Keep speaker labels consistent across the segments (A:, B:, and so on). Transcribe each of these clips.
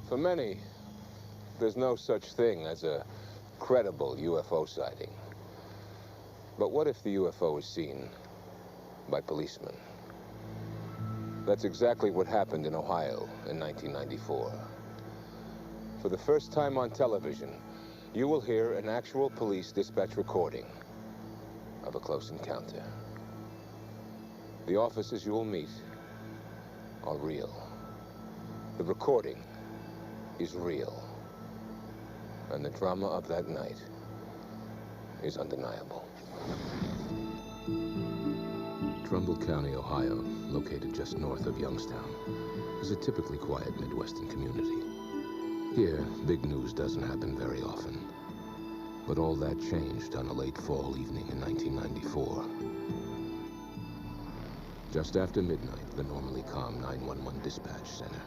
A: For many, there's no such thing as a credible UFO sighting. But what if the UFO is seen by policemen? That's exactly what happened in Ohio in 1994. For the first time on television, you will hear an actual police dispatch recording of a close encounter. The officers you will meet are real. The recording is real. And the drama of that night is undeniable. Trumbull County, Ohio, located just north of Youngstown, is a typically quiet Midwestern community. Here, big news doesn't happen very often. But all that changed on a late fall evening in 1994. Just after midnight, the normally calm 911 dispatch center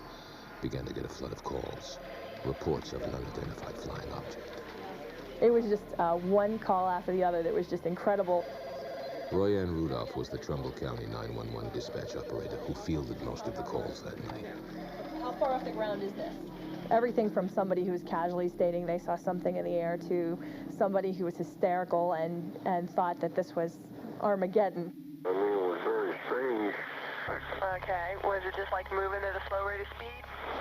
A: began to get a flood of calls, reports of an unidentified flying object.
B: It was just one call after the other that was just incredible.
A: Royanne Rudolph was the Trumbull County 911 dispatch operator who fielded most of the calls that night.
B: How far off the ground is this? Everything from somebody who was casually stating they saw something in the air to somebody who was hysterical and thought that this was Armageddon.
C: I mean, it was very strange.
B: Okay, was it just like moving at a slow rate of speed?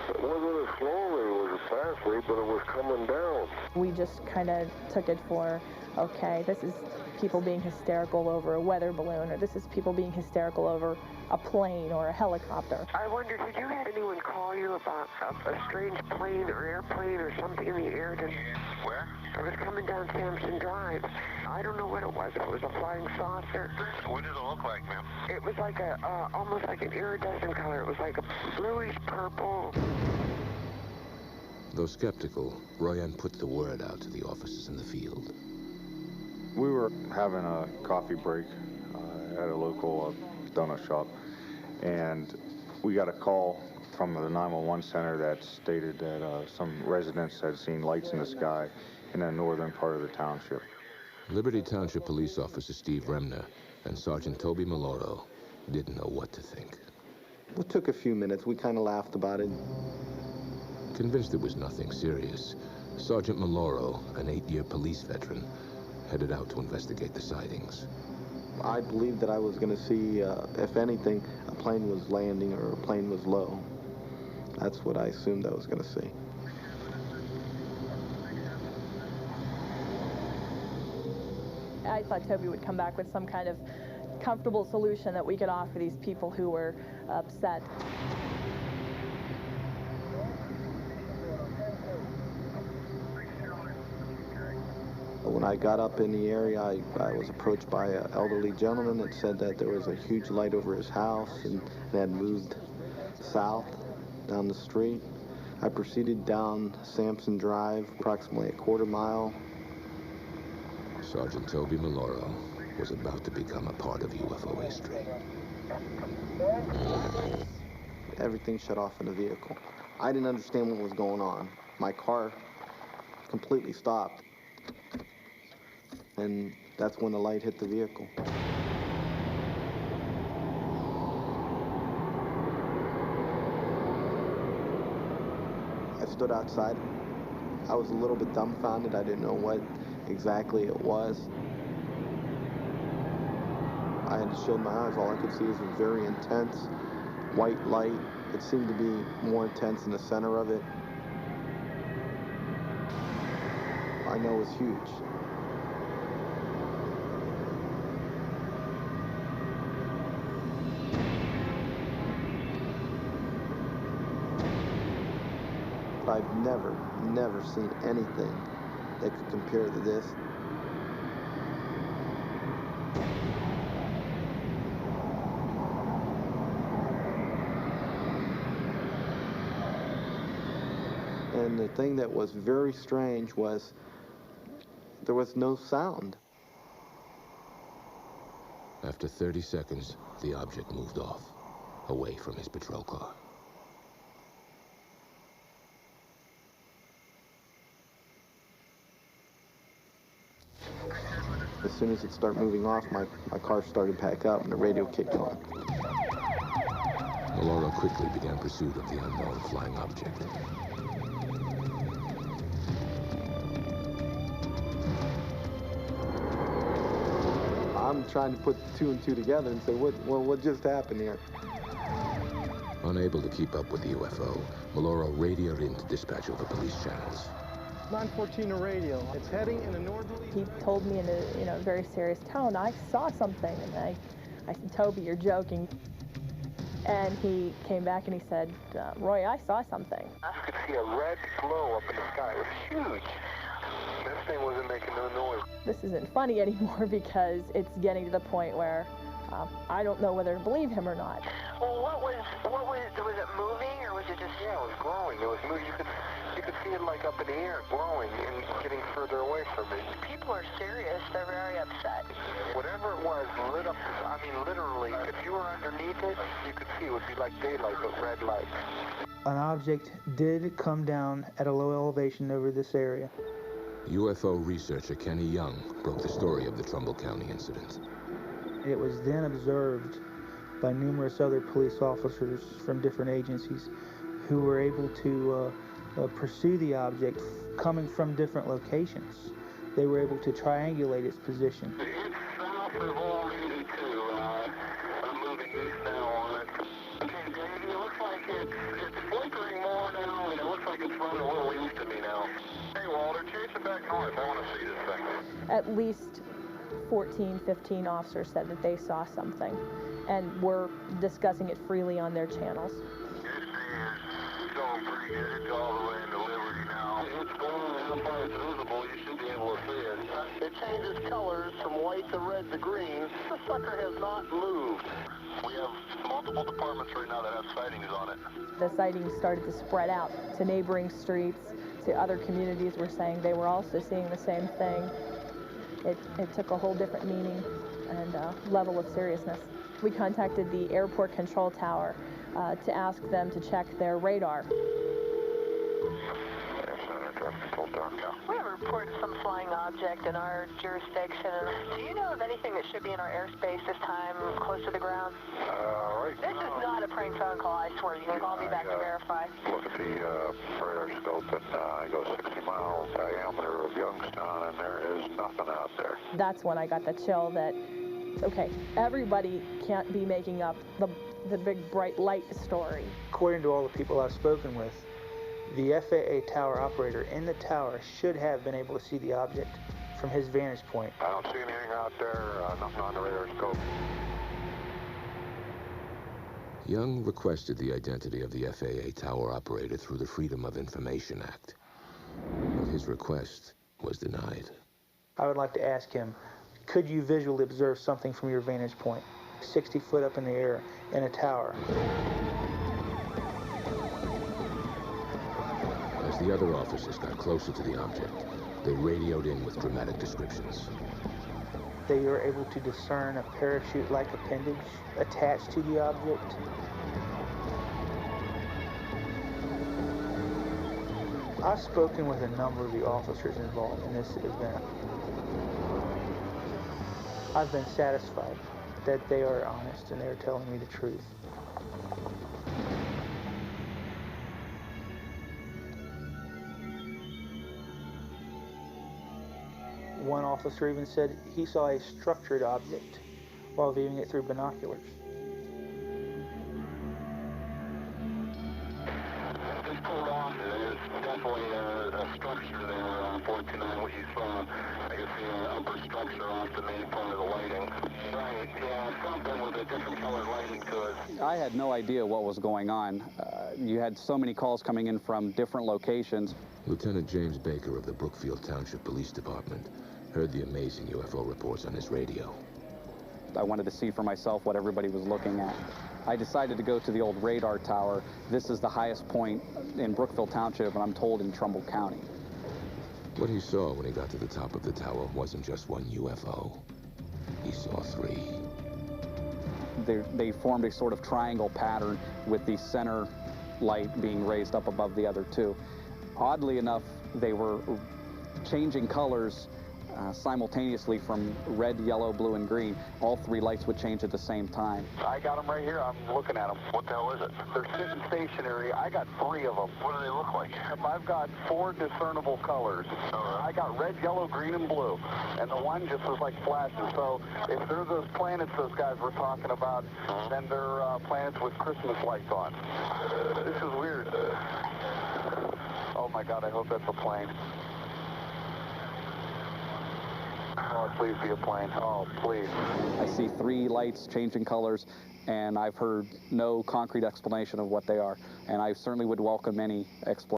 C: It wasn't as slowly, it was fastly, but it was coming down.
B: We just kind of took it for, okay, this is people being hysterical over a weather balloon, or this is people being hysterical over a plane or a helicopter.
D: I wonder, did you have anyone call you about a strange plane or airplane or something in the air?
E: Where?
D: It was coming down Sampson Drive. I don't know what it was. It was a flying saucer.
E: What did it look like, ma'am?
D: It was like almost like an iridescent color. It was like a bluish purple.
A: Though skeptical, Royanne put the word out to the officers in the field.
F: We were having a coffee break at a local donut shop, and we got a call from the 911 center that stated that some residents had seen lights in the sky in the northern part of the township.
A: Liberty Township Police Officer Steve Remner and Sergeant Toby Maloro didn't know what to think.
G: It took a few minutes. We kind of laughed about it.
A: Convinced it was nothing serious, Sergeant Maloro, an 8-year police veteran, headed out to investigate the sightings.
G: I believed that I was going to see, if anything, a plane was landing or a plane was low. That's what I assumed I was going to see.
B: I thought Toby would come back with some kind of comfortable solution that we could offer these people who were upset.
G: When I got up in the area, I was approached by an elderly gentleman that said that there was a huge light over his house and it had moved south down the street. I proceeded down Sampson Drive, approximately a quarter mile.
A: Sergeant Toby Maloro was about to become a part of UFO history.
G: Everything shut off in the vehicle. I didn't understand what was going on. My car completely stopped. And that's when the light hit the vehicle. I stood outside. I was a little bit dumbfounded. I didn't know what exactly it was. I had to shield my eyes. All I could see was a very intense white light. It seemed to be more intense in the center of it. I know it was huge. I've never seen anything that could compare to this. And the thing that was very strange was there was no sound.
A: After 30 seconds, the object moved off, away from his patrol car.
G: As soon as it started moving off, my car started to pack up and the radio kicked on.
A: Maloro quickly began pursuit of the unknown flying object.
G: I'm trying to put two and two together and say, what just happened here?
A: Unable to keep up with the UFO, Maloro radioed into dispatch over police channels.
H: 914 to radio. It's heading in a northerly...
B: He told me in a very serious tone, I saw something. And I said, Toby, you're joking. And he came back and he said, Roy, I saw something.
C: You could see a red glow up in the sky. It was huge. This thing wasn't making no noise.
B: This isn't funny anymore because it's getting to the point where I don't know whether to believe him or not.
D: Well, was it moving or was it just...
C: Yeah, it was glowing. It was moving. You could see it like up in the air, glowing and getting further away from me.
D: People are serious. They're very upset.
C: Whatever it was lit up, I mean, literally, if you were underneath it, you could see it would be like daylight, but red light.
I: An object did come down at a low elevation over this area.
A: UFO researcher Kenny Young broke the story of the Trumbull County incident.
I: It was then observed by numerous other police officers from different agencies who were able to pursue the object coming from different locations. They were able to triangulate its position.
C: It's south of all-82. I'm moving east now on it. Okay, Dave, it looks like it's flickering more now, and it looks like it's running a little east of me now. Hey, Walter, chase it back north. I want to see this thing.
B: At least 14, 15 officers said that they saw something and were discussing it freely on their channels.
C: It's going pretty good. It's all the way into Liberty now. It's going how far it's visible. You should be able to see it. It changes colors from white to red to green. The sucker has not moved. We have multiple departments right now that have sightings on it.
B: The sightings started to spread out to neighboring streets, to other communities were saying they were also seeing the same thing. It took a whole different meaning and level of seriousness. We contacted the airport control tower to ask them to check their radar.
D: We have a report of some flying object in our jurisdiction. Do you know of anything that should be in our airspace this time, close to the ground?
C: Right.
D: This is not a prank phone call, I swear. You can call me back to verify.
C: Look at the radar scope, and I go 60 mile diameter of Youngstown, and there is nothing out there.
B: That's when I got the chill that, okay, everybody can't be making up the big bright light story.
I: According to all the people I've spoken with, the FAA tower operator in the tower should have been able to see the object from his vantage point.
C: I don't see anything out there, nothing on the radar scope.
A: Young requested the identity of the FAA tower operator through the Freedom of Information Act. But his request was denied.
I: I would like to ask him, could you visually observe something from your vantage point, 60 foot up in the air in a tower?
A: As the other officers got closer to the object, they radioed in with dramatic descriptions.
I: They were able to discern a parachute-like appendage attached to the object. I've spoken with a number of the officers involved in this event. I've been satisfied that they are honest and they are telling me the truth. One officer even said he saw a structured object while viewing it through binoculars.
C: Just pulled off. There's definitely a structure there on 429, what you saw. I can see an upper structure off the main point of the lighting. Right, yeah, something with a different colored lighting to it.
J: I had no idea what was going on. You had so many calls coming in from different locations.
A: Lieutenant James Baker of the Brookfield Township Police Department heard the amazing UFO reports on his radio.
J: I wanted to see for myself what everybody was looking at. I decided to go to the old radar tower. This is the highest point in Brookfield Township, and I'm told in Trumbull County.
A: What he saw when he got to the top of the tower wasn't just one UFO. He saw three.
J: They formed a sort of triangle pattern with the center light being raised up above the other two. Oddly enough, they were changing colors simultaneously from red, yellow, blue, and green. All three lights would change at the same time.
C: I got them right here. I'm looking at them. What the hell is it? They're sitting stationary. I got 3 of them. What do they look like? I've got 4 discernible colors. I got red, yellow, green, and blue. And the one just was like flashes. So if they're those planets those guys were talking about, then they're planets with Christmas lights on. This is weird. Oh my God, I hope that's a plane. Oh, please be a plane. Oh, please.
J: I see 3 lights changing colors, and I've heard no concrete explanation of what they are. And I certainly would welcome any explanation.